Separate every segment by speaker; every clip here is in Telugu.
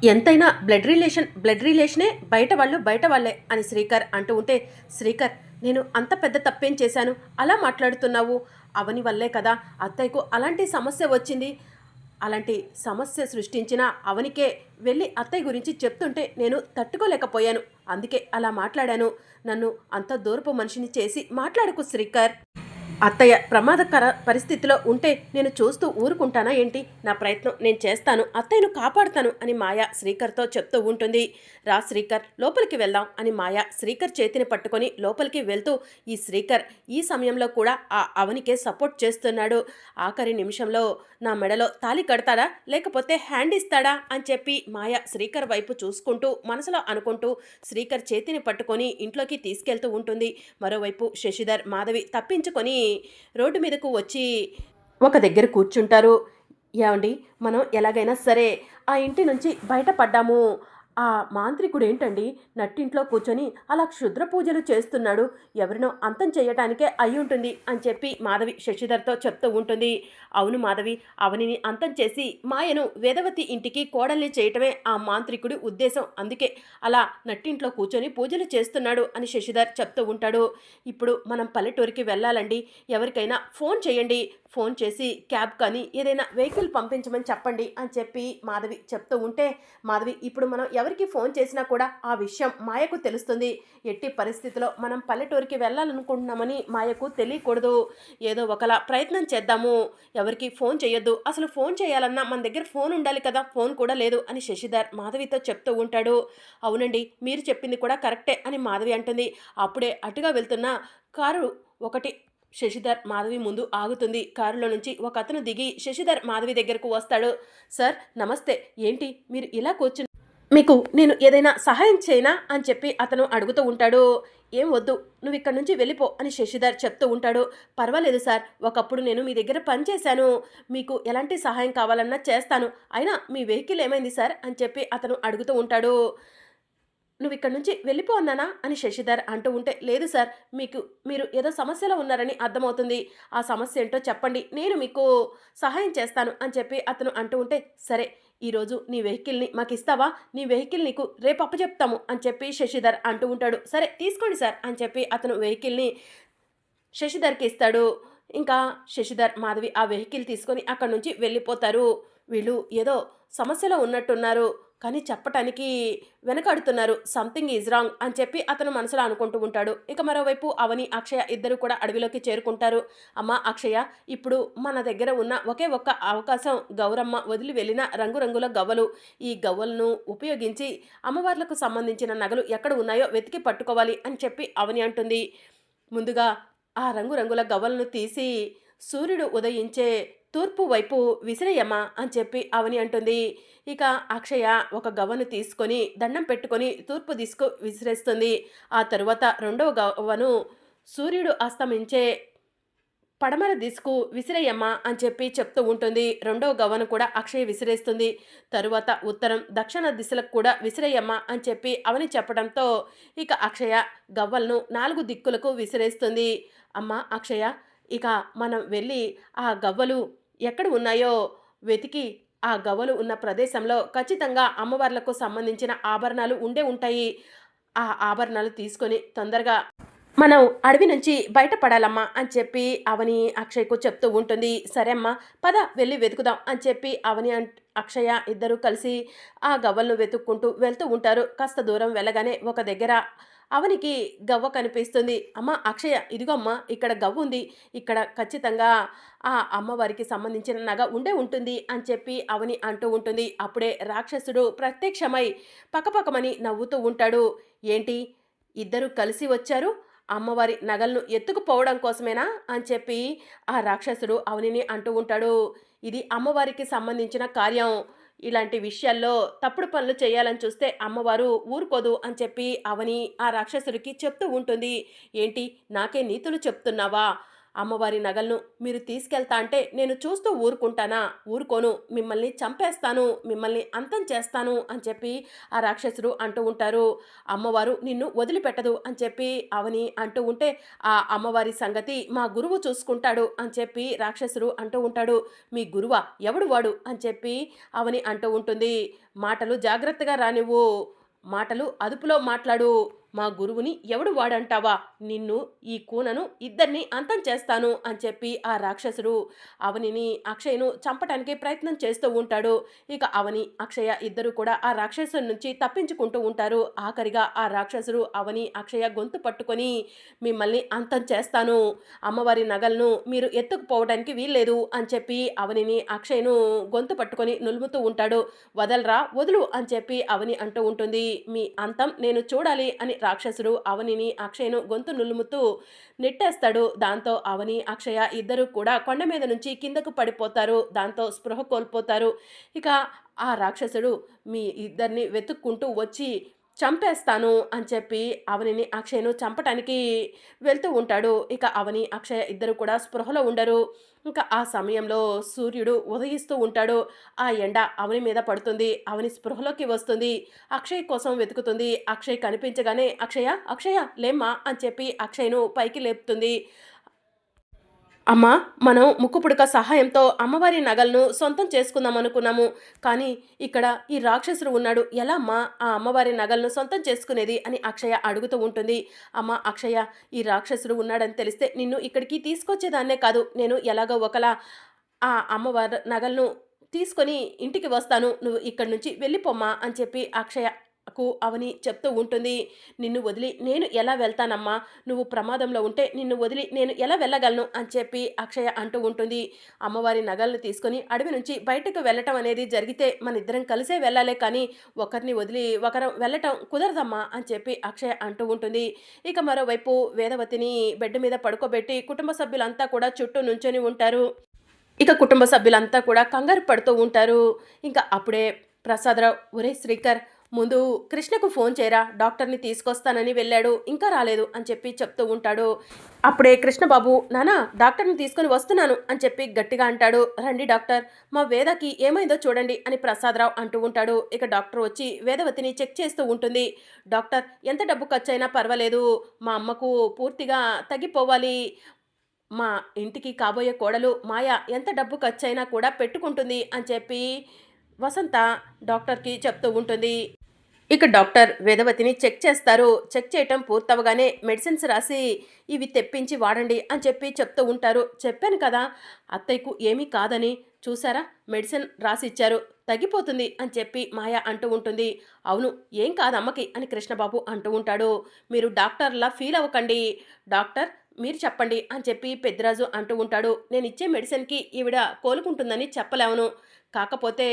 Speaker 1: ఎంతైనా బ్లడ్ రిలేషనే బయట వాళ్ళే అని శ్రీకర్ అంటూ ఉంటే, శ్రీకర్ నేను అంత పెద్ద తప్పేం చేశాను అలా మాట్లాడుతున్నావు? అవని వల్లే కదా అత్తయ్యకు అలాంటి సమస్య వచ్చింది. అలాంటి సమస్య సృష్టించిన అవనికే వెళ్ళి అత్తయ్య గురించి చెప్తుంటే నేను తట్టుకోలేకపోయాను. అందుకే అలా మాట్లాడాను. నన్ను అంత దూరపు మనిషిని చేసి మాట్లాడకు శ్రీకర్. అత్తయ్య ప్రమాదకర పరిస్థితిలో ఉంటే నేను చూస్తూ ఊరుకుంటానా ఏంటి? నా ప్రయత్నం నేను చేస్తాను, అత్తయ్యను కాపాడుతాను అని మాయ శ్రీకర్తో చెప్తూ ఉంటుంది. రా శ్రీకర్, లోపలికి వెళ్దాం అని మాయ శ్రీకర్ చేతిని పట్టుకొని లోపలికి వెళ్తూ, ఈ శ్రీకర్ ఈ సమయంలో కూడా ఆ అవనికే సపోర్ట్ చేస్తున్నాడు. ఆఖరి నిమిషంలో నా మెడలో తాళి కడతాడా లేకపోతే హ్యాండ్ ఇస్తాడా అని చెప్పి మాయ శ్రీకర్ వైపు చూసుకుంటూ మనసులో అనుకుంటూ శ్రీకర్ చేతిని పట్టుకొని ఇంట్లోకి తీసుకెళ్తూ ఉంటుంది. మరోవైపు శశిధర్ మాధవి తప్పించుకొని రోడ్డు మీదకు వచ్చి ఒక దగ్గర కూర్చుంటారు. ఏమండి, మనం ఎలాగైనా సరే ఆ ఇంటి నుంచి బయటపడ్డాము. ఆ మాంత్రికుడు ఏంటండి నట్టింట్లో కూర్చొని అలా క్షుద్ర పూజలు చేస్తున్నాడు, ఎవరినో అంతం చేయటానికే అయి ఉంటుంది అని చెప్పి మాధవి శశిధర్తో చెప్తూ ఉంటుంది. అవును మాధవి, అవనిని అంతం చేసి మాయను వేదవతి ఇంటికి కోడల్ని చేయటమే ఆ మాంత్రికుడి ఉద్దేశం. అందుకే అలా నట్టింట్లో కూర్చొని పూజలు చేస్తున్నాడు అని శశిధర్ చెప్తూ ఉంటాడు. ఇప్పుడు మనం పల్లెటూరికి వెళ్ళాలండి, ఎవరికైనా ఫోన్ చేయండి, ఫోన్ చేసి క్యాబ్ కానీ ఏదైనా వెహికల్ పంపించమని చెప్పండి అని చెప్పి మాధవి చెప్తూ ఉంటే, మాధవి ఇప్పుడు మనం ఎవరికి ఫోన్ చేసినా కూడా ఆ విషయం మాయకు తెలుస్తుంది. ఎట్టి పరిస్థితిలో మనం పల్లెటూరికి వెళ్ళాలనుకుంటున్నామని మాయకు తెలియకూడదు. ఏదో ఒకలా ప్రయత్నం చేద్దాము, ఎవరికి ఫోన్ చేయొద్దు. అసలు ఫోన్ చేయాలన్నా మన దగ్గర ఫోన్ ఉండాలి కదా, ఫోన్ కూడా లేదు అని శశిధర్ మాధవితో చెప్తూ ఉంటాడు. అవునండి, మీరు చెప్పింది కూడా కరెక్టే అని మాధవి అంటుంది. అప్పుడే అటుగా వెళ్తున్న కారు ఒకటి శశిధర్ మాధవి ముందు ఆగుతుంది. కారులో నుంచి ఒక అతను దిగి శశిధర్ మాధవి దగ్గరకు వస్తాడు. సార్ నమస్తే, ఏంటి మీరు ఇలా కూర్చుని, మీకు నేను ఏదైనా సహాయం చేయనా అని చెప్పి అతను అడుగుతూ ఉంటాడు. ఏం వద్దు, నువ్వు ఇక్కడి నుంచి వెళ్ళిపో అని శశిధర్ చెప్తూ ఉంటాడు. పర్వాలేదు సార్, ఒకప్పుడు నేను మీ దగ్గర పనిచేశాను, మీకు ఎలాంటి సహాయం కావాలన్నా చేస్తాను, అయినా మీ వెహికల్ ఏమైంది సార్ అని చెప్పి అతను అడుగుతూ ఉంటాడు. నువ్వు ఇక్కడ నుంచి వెళ్ళిపో అన్నానా అని శశిధర్ అంటూ ఉంటే, లేదు సార్, మీరు ఏదో సమస్యలో ఉన్నారని అర్థమవుతుంది, ఆ సమస్య ఏంటో చెప్పండి, నేను మీకు సహాయం చేస్తాను అని చెప్పి అతను అంటూ ఉంటే, సరే ఈరోజు నీ వెహికల్ని మాకు ఇస్తావా, నీ వెహికల్ నీకు రేపు అప్పచెప్తాము అని చెప్పి శశిధర్ అంటూ ఉంటాడు. సరే తీసుకోండి సార్ అని చెప్పి అతను వెహికల్ని శశిధర్కి ఇస్తాడు. ఇంకా శశిధర్ మాధవి ఆ వెహికల్ తీసుకొని అక్కడి నుంచి వెళ్ళిపోతారు. వీళ్ళు ఏదో సమస్యలో ఉన్నట్టున్నారు, కానీ చెప్పటానికి వెనకాడుతున్నారు, సంథింగ్ ఈజ్ రాంగ్ అని చెప్పి అతను మనసులో అనుకుంటూ ఉంటాడు. ఇక మరోవైపు అవని అక్షయ ఇద్దరు కూడా అడవిలోకి చేరుకుంటారు. అమ్మ అక్షయ, ఇప్పుడు మన దగ్గర ఉన్న ఒకే ఒక్క అవకాశం గౌరమ్మ వదిలి వెళ్ళిన రంగురంగుల గవ్వలు. ఈ గవ్వలను ఉపయోగించి అమ్మవార్లకు సంబంధించిన నగలు ఎక్కడ ఉన్నాయో వెతికి పట్టుకోవాలి అని చెప్పి అవని అంటుంది. ముందుగా ఆ రంగురంగుల గవ్వలను తీసి సూర్యుడు ఉదయించే తూర్పు వైపు విసిరేయమ్మా అని చెప్పి అవని అంటుంది. ఇక అక్షయ ఒక గవ్వను తీసుకొని దండం పెట్టుకొని తూర్పు దిశకు విసిరేస్తుంది. ఆ తరువాత రెండవ గవ్వను సూర్యుడు అస్తమించే పడమర దిశకు విసిరేయమ్మా అని చెప్పి చెప్తూ ఉంటుంది. రెండవ గవ్వను కూడా అక్షయ విసిరేస్తుంది. తరువాత ఉత్తరం దక్షిణ దిశలకు కూడా విసిరేయమ్మా అని చెప్పి అవని చెప్పడంతో ఇక అక్షయ గవ్వలను 4 దిక్కులకు విసిరేస్తుంది. అమ్మ అక్షయ, ఇక మనం వెళ్ళి ఆ గవ్వలు ఎక్కడ ఉన్నాయో వెతికి ఆ గవ్వలు ఉన్న ప్రదేశంలో ఖచ్చితంగా అమ్మవార్లకు సంబంధించిన ఆభరణాలు ఉండే ఉంటాయి. ఆ ఆభరణాలు తీసుకొని తొందరగా మనం అడవి నుంచి బయటపడాలమ్మా అని చెప్పి అవని అక్షయ్కు చెప్తూ ఉంటుంది. సరే అమ్మా, పద వెళ్ళి వెతుకుదాం అని చెప్పి అవని అక్షయ ఇద్దరు కలిసి ఆ గవ్వలను వెతుక్కుంటూ వెళ్తూ ఉంటారు. కాస్త దూరం వెళ్ళగానే ఒక దగ్గర అవనికి గవ్వ కనిపిస్తుంది. అమ్మ అక్షయ, ఇదిగో అమ్మ, ఇక్కడ గవ్వ ఉంది, ఇక్కడ ఖచ్చితంగా ఆ అమ్మవారికి సంబంధించిన నగ ఉండే ఉంటుంది అని చెప్పి అవని అంటూ ఉంటుంది. అప్పుడే రాక్షసుడు ప్రత్యక్షమై పకపకమని నవ్వుతూ ఉంటాడు. ఏంటి, ఇద్దరు కలిసి వచ్చారు, అమ్మవారి నగలను ఎత్తుకుపోవడం కోసమేనా అని చెప్పి ఆ రాక్షసుడు అవనిని అంటూ ఉంటాడు. ఇది అమ్మవారికి సంబంధించిన కార్యం, ఇలాంటి విషయాల్లో తప్పుడు పనులు చేయాలని చూస్తే అమ్మవారు ఊరుకోదు అని చెప్పి అవని ఆ రాక్షసుడికి చెప్తూ ఉంటుంది. ఏంటి, నాకే నీతులు చెప్తున్నావా, అమ్మవారి నగలను మీరు తీసుకెళ్తా అంటే నేను చూస్తూ ఊరుకుంటానా? ఊరుకోను. మిమ్మల్ని చంపేస్తాను. మిమ్మల్ని అంతం చేస్తాను అని చెప్పి ఆ రాక్షసుడు అంటూ ఉంటారు. అమ్మవారు నిన్ను వదిలిపెట్టదు అని చెప్పి అవని అంటూ ఉంటే, ఆ అమ్మవారి సంగతి మా గురువు చూసుకుంటాడు అని చెప్పి రాక్షసుడు అంటూ ఉంటాడు. మీ గురువా? ఎవడు వాడు? అని చెప్పి అవని అంటూ ఉంటుంది. మాటలు జాగ్రత్తగా రానివ్వు. మాటలు అదుపులో మాట్లాడు. మా గురువుని ఎవడు వాడంటావా? నిన్ను, ఈ కూనను ఇద్దరిని అంతం చేస్తాను అని చెప్పి ఆ రాక్షసుడు అవనిని అక్షయ్ను చంపటానికి ప్రయత్నం చేస్తూ ఉంటాడు. ఇక అవని అక్షయ ఇద్దరు కూడా ఆ రాక్షసుడి నుంచి తప్పించుకుంటూ ఉంటారు. ఆఖరిగా ఆ రాక్షసుడు అవని అక్షయ గొంతు పట్టుకొని మిమ్మల్ని అంతం చేస్తాను, అమ్మవారి నగలను మీరు ఎత్తుకుపోవడానికి వీల్లేదు అని చెప్పి అవనిని అక్షయ్ను గొంతు పట్టుకొని నులుముతూ ఉంటాడు. వదలరా, వదులు అని చెప్పి అవని అంటూ ఉంటుంది. మీ అంతం నేను చూడాలి అని రాక్షసుడు అవనిని అక్షయ్ను గొంతు నులుముతూ నెట్టేస్తాడు. దాంతో అవని అక్షయ ఇద్దరు కూడా కొండ మీద నుంచి కిందకు పడిపోతారు. దాంతో స్పృహ కోల్పోతారు. ఇక ఆ రాక్షసుడు మీ ఇద్దరిని వెతుక్కుంటూ వచ్చి చంపేస్తాను అని చెప్పి అవనిని అక్షయ్ను చంపటానికి వెళ్తూ ఉంటాడు. ఇక అవని అక్షయ ఇద్దరు కూడా స్పృహలో ఉండరు. ఇంకా ఆ సమయంలో సూర్యుడు ఉదయిస్తూ ఉంటాడు. ఆ ఎండ అవని మీద పడుతుంది. అవని స్పృహలోకి వస్తుంది. అక్షయ్ కోసం వెతుకుతుంది. అక్షయ్ కనిపించగానే అక్షయ అక్షయ లేమ్మా అని చెప్పి అక్షయ్ను పైకి లేపుతుంది. అమ్మా, మనం ముక్కుపుడక సహాయంతో అమ్మవారి నగలను సొంతం చేసుకుందాం అనుకున్నాము. కానీ ఇక్కడ ఈ రాక్షసుడు ఉన్నాడు. ఎలా అమ్మా ఆ అమ్మవారి నగలను సొంతం చేసుకునేది అని అక్షయ అడుగుతూ ఉంటుంది. అమ్మ అక్షయ, ఈ రాక్షసుడు ఉన్నాడని తెలిస్తే నిన్ను ఇక్కడికి తీసుకొచ్చేదాన్నే కాదు. నేను ఎలాగో ఒకలా ఆ అమ్మవారి నగలను తీసుకొని ఇంటికి వస్తాను. నువ్వు ఇక్కడి నుంచి వెళ్ళిపోమ్మా అని చెప్పి అక్షయకు అవని చెప్తూ ఉంటుంది. నిన్ను వదిలి నేను ఎలా వెళ్తానమ్మా? నువ్వు ప్రమాదంలో ఉంటే నిన్ను వదిలి నేను ఎలా వెళ్ళగలను అని చెప్పి అక్షయ అంటూ ఉంటుంది. అమ్మవారి నగలను తీసుకొని అడవి నుంచి బయటకు వెళ్ళటం అనేది జరిగితే మన ఇద్దరం కలిసే వెళ్ళాలే, కానీ ఒకరిని వదిలి ఒకరం వెళ్ళటం కుదరదమ్మా అని చెప్పి అక్షయ అంటూ ఉంటుంది. ఇక మరోవైపు వేదవతిని బెడ్ మీద పడుకోబెట్టి కుటుంబ సభ్యులంతా కూడా చుట్టూ నుంచొని ఉంటారు. ఇక కుటుంబ సభ్యులంతా కూడా కంగారు పడుతూ ఉంటారు. ఇంకా అప్పుడే ప్రసాదరావు, ఒరే శ్రీకర్, ముందు కృష్ణకు ఫోన్ చేయరా, డాక్టర్ని తీసుకొస్తానని వెళ్ళాడు, ఇంకా రాలేదు అని చెప్పి చెప్తూ ఉంటాడు. అప్పుడే కృష్ణబాబు, నానా డాక్టర్ని తీసుకొని వస్తున్నాను అని చెప్పి గట్టిగా అంటాడు. రండి డాక్టర్, మా వేదకి ఏమైందో చూడండి అని ప్రసాదరావు అంటూ ఉంటాడు. ఇక డాక్టర్ వచ్చి వేదవతిని చెక్ చేస్తూ ఉంటుంది. డాక్టర్, ఎంత డబ్బు ఖర్చైనా పర్వాలేదు, మా అమ్మకు పూర్తిగా తగ్గిపోవాలి. మా ఇంటికి కాబోయే కోడలు మాయ ఎంత డబ్బు ఖర్చైనా కూడా పెట్టుకుంటుంది అని చెప్పి వసంత డాక్టర్కి చెప్తూ ఉంటుంది. ఇక డాక్టర్ వేదవతిని చెక్ చేస్తారు. చెక్ చేయటం పూర్తవగానే మెడిసిన్స్ రాసి ఇవి తెప్పించి వాడండి అని చెప్పి చెప్తూ ఉంటారు. చెప్పాను కదా అత్తయ్యకు ఏమీ కాదని, చూసారా మెడిసిన్ రాసి ఇచ్చారు, తగ్గిపోతుంది అని చెప్పి మాయ అంటూ ఉంటుంది. అవును, ఏం కాదు అమ్మకి అని కృష్ణబాబు అంటూ ఉంటాడు. మీరు డాక్టర్లా ఫీల్ అవ్వకండి, డాక్టర్ మీరు చెప్పండి అని చెప్పి పెద్దరాజు అంటూ ఉంటాడు. నేను ఇచ్చే మెడిసిన్కి ఈవిడ కోలుకుంటుందని చెప్పలేవను, కాకపోతే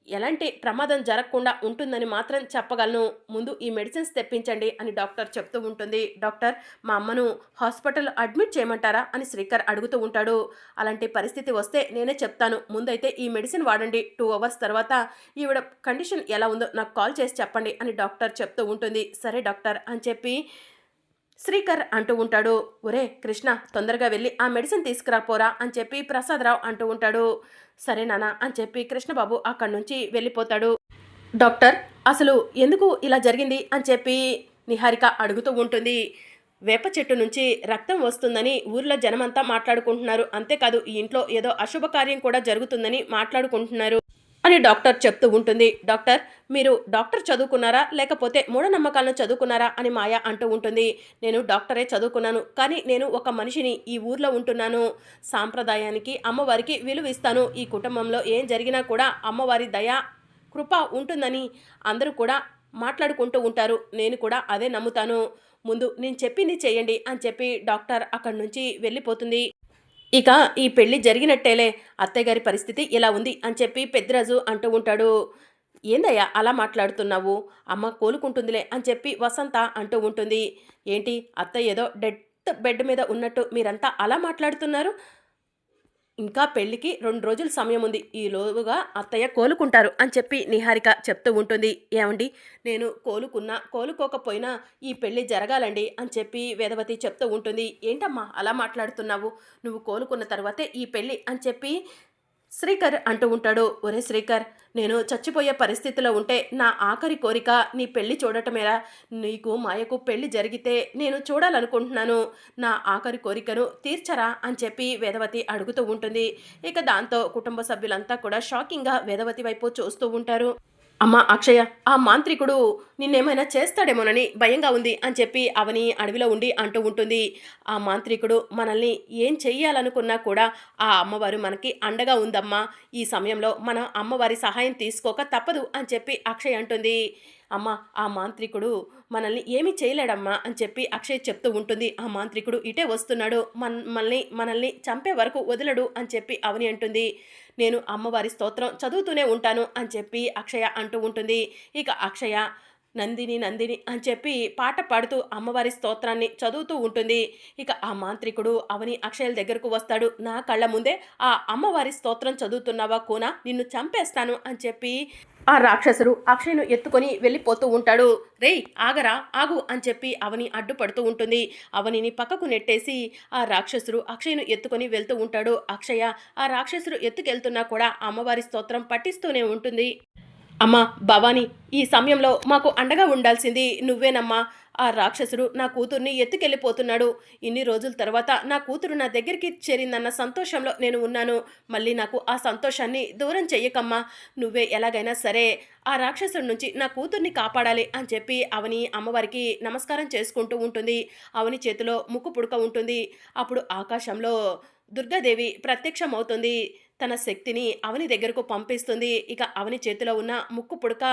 Speaker 1: ఎలాంటి ప్రమాదం జరగకుండా ఉంటుందని మాత్రం చెప్పగలను. ముందు ఈ మెడిసిన్స్ తెప్పించండి అని డాక్టర్ చెప్తూ ఉంటుంది. డాక్టర్, మా అమ్మను హాస్పిటల్ అడ్మిట్ చేయమంటారా అని శ్రీకర్ అడుగుతూ ఉంటాడు. అలాంటి పరిస్థితి వస్తే నేనే చెప్తాను, ముందైతే ఈ మెడిసిన్ వాడండి, 2 hours తర్వాత ఈవిడ కండిషన్ ఎలా ఉందో నాకు కాల్ చేసి చెప్పండి అని డాక్టర్ చెప్తూ ఉంటుంది. సరే డాక్టర్ అని చెప్పి శ్రీకర్ అంటూ ఉంటాడు. ఒరే కృష్ణ, తొందరగా వెళ్ళి ఆ మెడిసిన్ తీసుకురాపోరా అని చెప్పి ప్రసాదరావు అంటూ ఉంటాడు. సరే నాన్న అని చెప్పి కృష్ణబాబు అక్కడి నుంచి వెళ్ళిపోతాడు. డాక్టర్, అసలు ఎందుకు ఇలా జరిగింది అని చెప్పి నిహారిక అడుగుతూ ఉంటుంది. వేప చెట్టు నుంచి రక్తం వస్తుందని ఊర్లో జనమంతా మాట్లాడుకుంటున్నారు. అంతేకాదు ఈ ఇంట్లో ఏదో అశుభకార్యం కూడా జరుగుతుందని మాట్లాడుకుంటున్నారు అని డాక్టర్ చెప్తూ ఉంటుంది. డాక్టర్, మీరు డాక్టర్ చదువుకున్నారా లేకపోతే మూఢనమ్మకాలను చదువుకున్నారా అని మాయ అంటూ ఉంటుంది. నేను డాక్టరే చదువుకున్నాను, కానీ నేను ఒక మనిషిని, ఈ ఊర్లో ఉంటున్నాను. సాంప్రదాయానికి అమ్మవారికి విలువ ఇస్తాను. ఈ కుటుంబంలో ఏం జరిగినా కూడా అమ్మవారి దయ కృప ఉంటుందని అందరూ కూడా మాట్లాడుకుంటూ ఉంటారు. నేను కూడా అదే నమ్ముతాను. ముందు నేను చెప్పింది చేయండి అని చెప్పి డాక్టర్ అక్కడి నుంచి వెళ్ళిపోతుంది. ఇక ఈ పెళ్లి జరిగినట్టేలే, అత్తయ్య గారి పరిస్థితి ఇలా ఉంది అని చెప్పి పెద్దరాజు అంటూ ఉంటాడు. ఏందయ్యా అలా మాట్లాడుతున్నావు, అమ్మ కోలుకుంటుందిలే అని చెప్పి వసంత అంటూ ఉంటుంది. ఏంటి అత్తయ్య ఏదో డెత్ బెడ్ మీద ఉన్నట్టు మీరంతా అలా మాట్లాడుతున్నారు? ఇంకా పెళ్ళికి 2 రోజులు సమయం ఉంది. ఈలోగా అత్తయ్య కోలుకుంటారు అని చెప్పి నిహారిక చెప్తూ ఉంటుంది. ఏవండి నేను కోలుకున్నా, కోలుకోకపోయినా ఈ పెళ్లి జరగాలండి అని చెప్పి వేదవతి చెప్తూ ఉంటుంది. ఏంటమ్మా అలా మాట్లాడుతున్నావు? నువ్వు కోలుకున్న తర్వాతే ఈ పెళ్లి అని చెప్పి శ్రీకర్ అంటూ ఉంటాడు. ఒరే శ్రీకర్, నేను చచ్చిపోయే పరిస్థితిలో ఉంటే నా ఆఖరి కోరిక నీ పెళ్లి చూడటమేరా. నీకు మాయకు పెళ్లి జరిగితే నేను చూడాలనుకుంటున్నాను. నా ఆఖరి కోరికను తీర్చరా అని చెప్పి వేదవతి అడుగుతూ ఉంటుంది. ఇక దాంతో కుటుంబ సభ్యులంతా కూడా షాకింగ్గా వేదవతి వైపు చూస్తూ ఉంటారు. అమ్మా అక్షయ, ఆ మాంత్రికుడు నిన్నేమైనా చేస్తాడేమోనని భయంగా ఉంది అని చెప్పి అవని అడవిలో ఉండి అంటూ ఉంటుంది. ఆ మాంత్రికుడు మనల్ని ఏం చెయ్యాలనుకున్నా కూడా ఆ అమ్మవారు మనకి అండగా ఉందమ్మా. ఈ సమయంలో మనం అమ్మవారి సహాయం తీసుకోక తప్పదు అని చెప్పి అక్షయ్ అంటుంది. అమ్మ, ఆ మాంత్రికుడు మనల్ని ఏమీ చేయలేడమ్మా అని చెప్పి అక్షయ్ చెప్తూ ఉంటుంది. ఆ మాంత్రికుడు ఇటే వస్తున్నాడు, మనల్ని చంపే వరకు వదలడు అని చెప్పి అవని అంటుంది. నేను అమ్మవారి స్తోత్రం చదువుతూనే ఉంటాను అని చెప్పి అక్షయ అంటూ ఉంటుంది. ఇక అక్షయ నందిని నందిని అని చెప్పి పాట పాడుతూ అమ్మవారి స్తోత్రాన్ని చదువుతూ ఉంటుంది. ఇక ఆ మాంత్రికుడు అవని అక్షయల దగ్గరకు వస్తాడు. నా కళ్ళ ముందే ఆ అమ్మవారి స్తోత్రం చదువుతున్నావా కోనా, నిన్ను చంపేస్తాను అని చెప్పి ఆ రాక్షసుడు అక్షయ్ను ఎత్తుకొని వెళ్ళిపోతూ ఉంటాడు. రేయ్ ఆగరా, ఆగు అని చెప్పి అవని అడ్డుపడుతూ ఉంటుంది. అవనిని పక్కకు నెట్టేసి ఆ రాక్షసుడు అక్షయ్ను ఎత్తుకొని వెళ్తూ ఉంటాడు. అక్షయ ఆ రాక్షసుడు ఎత్తుకెళ్తున్నా కూడా అమ్మవారి స్తోత్రం పఠిస్తూనే ఉంటుంది. అమ్మా భవానీ, ఈ సమయంలో మాకు అండగా ఉండాల్సింది నువ్వేనమ్మా. ఆ రాక్షసుడు నా కూతుర్ని ఎత్తుకెళ్ళిపోతున్నాడు. ఇన్ని రోజుల తర్వాత నా కూతురు నా దగ్గరికి చేరిందన్న సంతోషంలో నేను ఉన్నాను. మళ్ళీ నాకు ఆ సంతోషాన్ని దూరం చెయ్యకమ్మా. నువ్వే ఎలాగైనా సరే ఆ రాక్షసుడి నుంచి నా కూతుర్ని కాపాడాలి అని చెప్పి అవని అమ్మవారికి నమస్కారం చేసుకుంటూ ఉంటుంది. అవని చేతిలో ముక్కు పుడక ఉంటుంది. అప్పుడు ఆకాశంలో దుర్గాదేవి ప్రత్యక్షమవుతుంది. తన శక్తిని అవని దగ్గరకు పంపిస్తుంది. ఇక అవని చేతిలో ఉన్న ముక్కు పుడక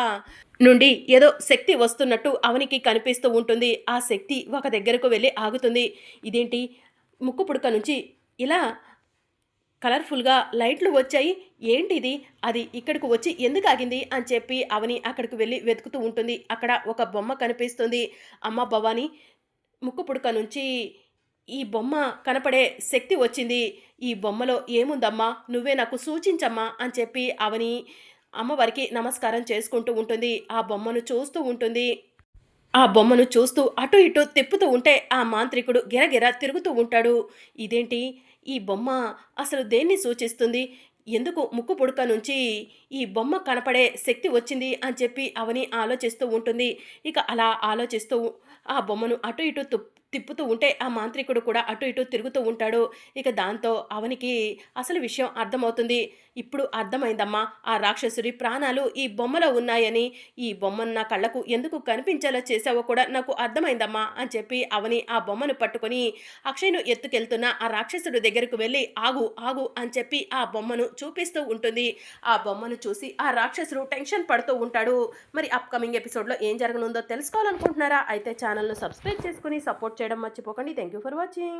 Speaker 1: నుండి ఏదో శక్తి వస్తున్నట్టు అవనికి కనిపిస్తూ ఉంటుంది. ఆ శక్తి ఒక దగ్గరకు వెళ్ళి ఆగుతుంది. ఇదేంటి, ముక్కు పుడక నుంచి ఇలా కలర్ఫుల్గా లైట్లు వచ్చాయి, ఏంటిది, అది ఇక్కడికి వచ్చి ఎందుకు ఆగింది అని చెప్పి అవని అక్కడికి వెళ్ళి వెతుకుతూ ఉంటుంది. అక్కడ ఒక బొమ్మ కనిపిస్తుంది. అమ్మ భవానీ, ముక్కు పుడక నుంచి ఈ బొమ్మ కనపడే శక్తి వచ్చింది. ఈ బొమ్మలో ఏముందమ్మా, నువ్వే నాకు సూచించమ్మా అని చెప్పి అవని అమ్మవారికి నమస్కారం చేసుకుంటూ ఉంటుంది. ఆ బొమ్మను చూస్తూ ఉంటుంది. ఆ బొమ్మను చూస్తూ అటు ఇటు తిప్పుతూ ఉంటే ఆ మాంత్రికుడు గిరగిర తిరుగుతూ ఉంటాడు. ఇదేంటి, ఈ బొమ్మ అసలు దేన్ని సూచిస్తుంది, ఎందుకు ముక్కు పుడక నుంచి ఈ బొమ్మ కనపడే శక్తి వచ్చింది అని చెప్పి అవని ఆలోచిస్తూ ఉంటుంది. ఇక అలా ఆలోచిస్తూ ఆ బొమ్మను అటు ఇటు తిప్పుతూ ఉంటే ఆ మాంత్రికుడు కూడా అటు ఇటు తిరుగుతూ ఉంటాడు. ఇక దాంతో అవనికి అసలు విషయం అర్థమవుతుంది. ఇప్పుడు అర్థమైందమ్మా, ఆ రాక్షసుడి ప్రాణాలు ఈ బొమ్మలో ఉన్నాయని. ఈ బొమ్మను నా కళ్ళకు ఎందుకు కనిపించేలా చేసావో కూడా నాకు అర్థమైందమ్మా అని చెప్పి అవని ఆ బొమ్మను పట్టుకొని అక్షయ్ను ఎత్తుకెళ్తున్న ఆ రాక్షసుడి దగ్గరకు వెళ్ళి ఆగు ఆగు అని చెప్పి ఆ బొమ్మను చూపిస్తూ ఉంటుంది. ఆ బొమ్మను చూసి ఆ రాక్షసుడు టెన్షన్ పడుతూ ఉంటాడు. మరి అప్కమింగ్ ఎపిసోడ్లో ఏం జరగనుందో తెలుసుకోవాలనుకుంటున్నారా? అయితే ఛానల్ను సబ్స్క్రైబ్ చేసుకుని సపోర్ట్ చేయడం మర్చిపోకండి. Thank you for watching.